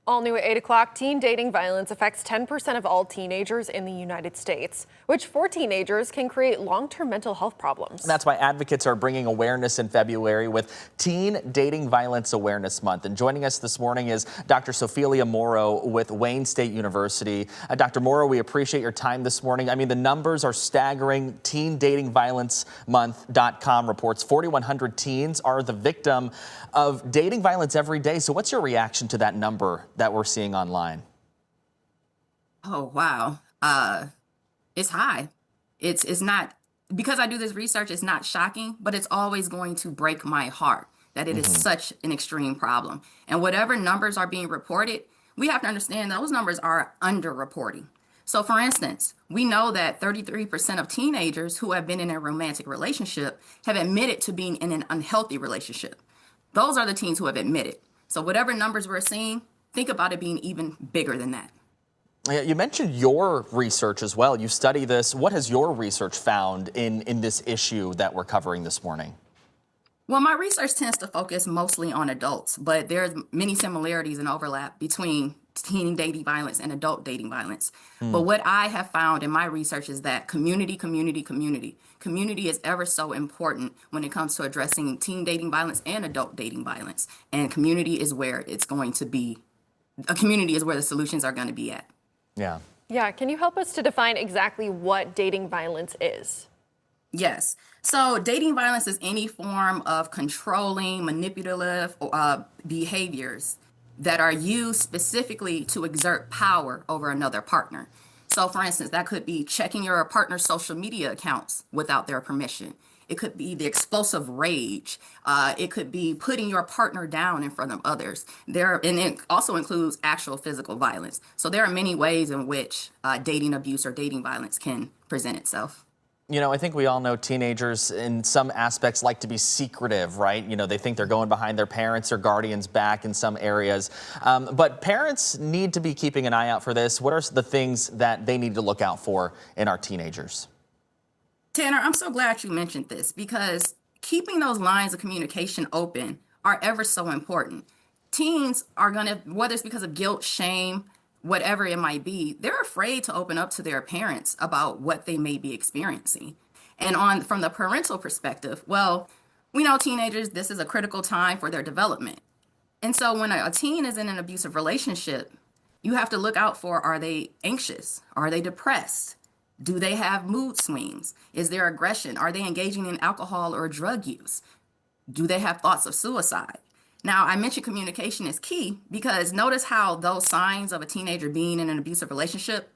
All new at 8 o'clock, teen dating violence affects 10% of all teenagers in the United States, which for teenagers can create long-term mental health problems. And that's why advocates are bringing awareness in February with Teen Dating Violence Awareness Month. And joining us this morning is Dr. Sophelia Morrow with Wayne State University. Dr. Morrow, we appreciate your time this morning. I mean, the numbers are staggering. TeenDatingViolenceMonth.com reports 4,100 teens are the victim of dating violence every day. So what's your reaction to that number that we're seeing online? Oh, wow. It's high. It's not, because I do this research, it's not shocking, but it's always going to break my heart that it is such an extreme problem. And whatever numbers are being reported, we have to understand those numbers are underreporting. So for instance, we know that 33% of teenagers who have been in a romantic relationship have admitted to being in an unhealthy relationship. Those are the teens who have admitted. So whatever numbers we're seeing, think about it being even bigger than that. You mentioned your research as well. You study this. What has your research found in this issue that we're covering this morning? Well, my research tends to focus mostly on adults, but there's many similarities and overlap between teen dating violence and adult dating violence. But what I have found in my research is that community is ever so important when it comes to addressing teen dating violence and adult dating violence. And community is where it's going to be. A community is where the solutions are going to be at. Yeah. Yeah, can you help us to define exactly what dating violence is? Yes. So dating violence is any form of controlling, manipulative behaviors that are used specifically to exert power over another partner. So for instance, that could be checking your partner's social media accounts without their permission. It could be the explosive rage. It could be putting your partner down in front of others. And it also includes actual physical violence. So there are many ways in which dating abuse or dating violence can present itself. You know, I think we all know teenagers in some aspects like to be secretive, right? You know, they think they're going behind their parents' or guardians' back in some areas. But parents need to be keeping an eye out for this. What are the things that they need to look out for in our teenagers? Tanner, I'm so glad you mentioned this because keeping those lines of communication open are ever so important. Teens are going to, whether it's because of guilt, shame, whatever it might be, they're afraid to open up to their parents about what they may be experiencing. And from the parental perspective, well, we know teenagers, this is a critical time for their development. And so when a teen is in an abusive relationship, you have to look out for, are they anxious? Are they depressed? Do they have mood swings? Is there aggression? Are they engaging in alcohol or drug use? Do they have thoughts of suicide? Now, I mentioned communication is key because notice how those signs of a teenager being in an abusive relationship,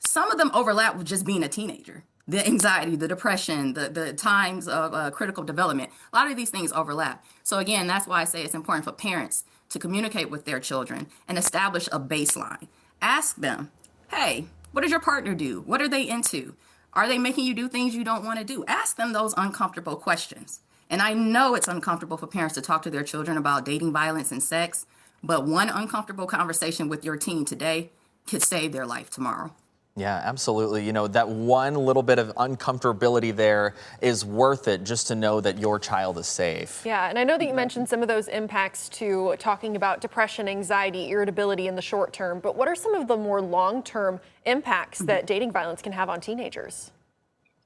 some of them overlap with just being a teenager. The anxiety, the depression, the times of critical development, a lot of these things overlap. So again, that's why I say it's important for parents to communicate with their children and establish a baseline. Ask them, hey, what does your partner do? What are they into? Are they making you do things you don't want to do? Ask them those uncomfortable questions. And I know it's uncomfortable for parents to talk to their children about dating violence and sex, but one uncomfortable conversation with your teen today could save their life tomorrow. Yeah, absolutely. You know, that one little bit of uncomfortability there is worth it just to know that your child is safe. Yeah, and I know that you mentioned some of those impacts to talking about depression, anxiety, irritability in the short term, but what are some of the more long-term impacts that dating violence can have on teenagers?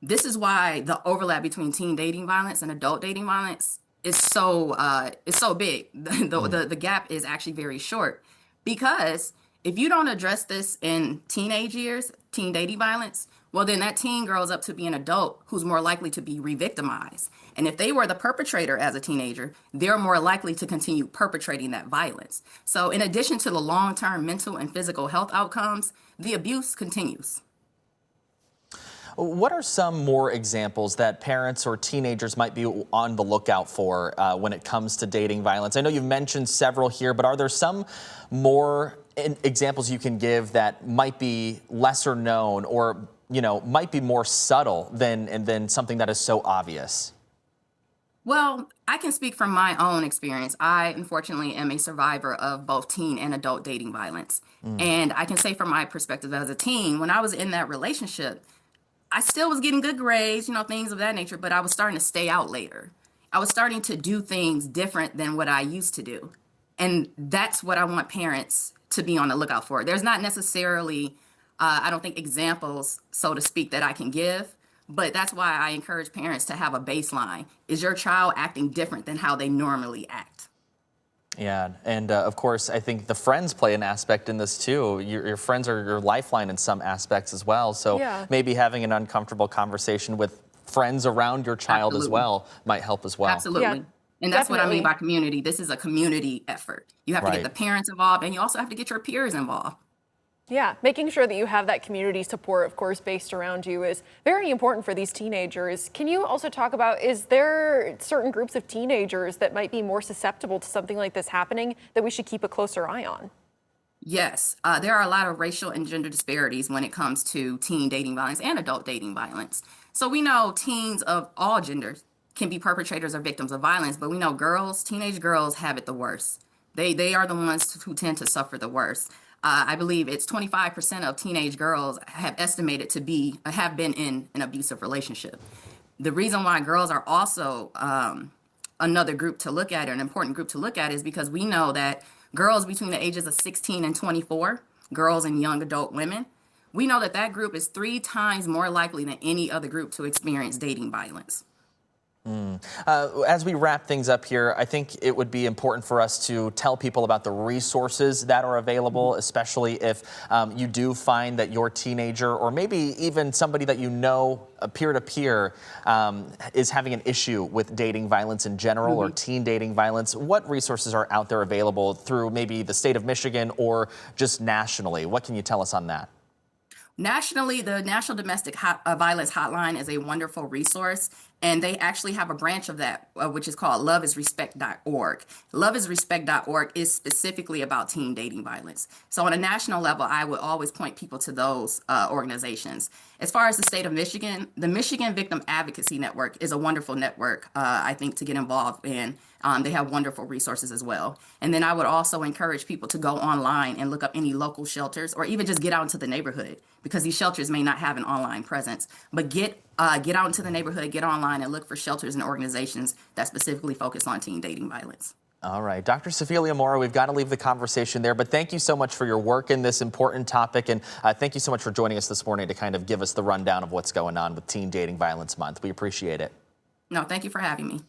This is why the overlap between teen dating violence and adult dating violence is so big. The gap is actually very short because if you don't address this in teenage years, teen dating violence, well, then that teen grows up to be an adult who's more likely to be re-victimized. And if they were the perpetrator as a teenager, they're more likely to continue perpetrating that violence. So in addition to the long-term mental and physical health outcomes, the abuse continues. What are some more examples that parents or teenagers might be on the lookout for when it comes to dating violence? I know you've mentioned several here, but are there some more examples you can give that might be lesser known or, you know, might be more subtle than something that is so obvious? Well, I can speak from my own experience. I, unfortunately, am a survivor of both teen and adult dating violence. And I can say from my perspective as a teen, when I was in that relationship, I still was getting good grades, you know, things of that nature, but I was starting to stay out later. I was starting to do things different than what I used to do. And that's what I want parents to be on the lookout for. There's not necessarily, I don't think, examples, so to speak, that I can give. But that's why I encourage parents to have a baseline. Is your child acting different than how they normally act? Yeah, and of course, I think the friends play an aspect in this too. Your friends are your lifeline in some aspects as well. So Yeah. maybe having an uncomfortable conversation with friends around your child as Absolutely. well might help as well. Absolutely. Yeah, And that's what I mean definitely. by community. This is a community effort. You have to get Right. the parents involved, and you also have to get your peers involved. Yeah, making sure that you have that community support, of course, based around you is very important for these teenagers. Can you also talk about, is there certain groups of teenagers that might be more susceptible to something like this happening that we should keep a closer eye on? Yes, there are a lot of racial and gender disparities when it comes to teen dating violence and adult dating violence. So we know teens of all genders can be perpetrators or victims of violence, but we know girls, teenage girls, have it the worst. They are the ones who tend to suffer the worst. I believe it's 25% of teenage girls have estimated to be have been in an abusive relationship. The reason why girls are also another group to look at, or an important group to look at, is because we know that girls between the ages of 16 and 24, girls and young adult women, we know that that group is 3 times more likely than any other group to experience dating violence. As we wrap things up here, I think it would be important for us to tell people about the resources that are available, especially if you do find that your teenager, or maybe even somebody that you know peer-to-peer, is having an issue with dating violence in general or teen dating violence. What resources are out there available through maybe the state of Michigan or just nationally? What can you tell us on that? Nationally, the National Domestic Violence Hotline is a wonderful resource, and they actually have a branch of that, which is called loveisrespect.org. Loveisrespect.org is specifically about teen dating violence. So on a national level, I would always point people to those organizations. As far as the state of Michigan, the Michigan Victim Advocacy Network is a wonderful network, I think, to get involved in. They have wonderful resources as well. And then I would also encourage people to go online and look up any local shelters, or even just get out into the neighborhood, because these shelters may not have an online presence. But get out into the neighborhood, get online, and look for shelters and organizations that specifically focus on teen dating violence. All right, Dr. Cecilia Mora, we've got to leave the conversation there, but thank you so much for your work in this important topic, and thank you so much for joining us this morning to kind of give us the rundown of what's going on with Teen Dating Violence Month. We appreciate it. No, thank you for having me.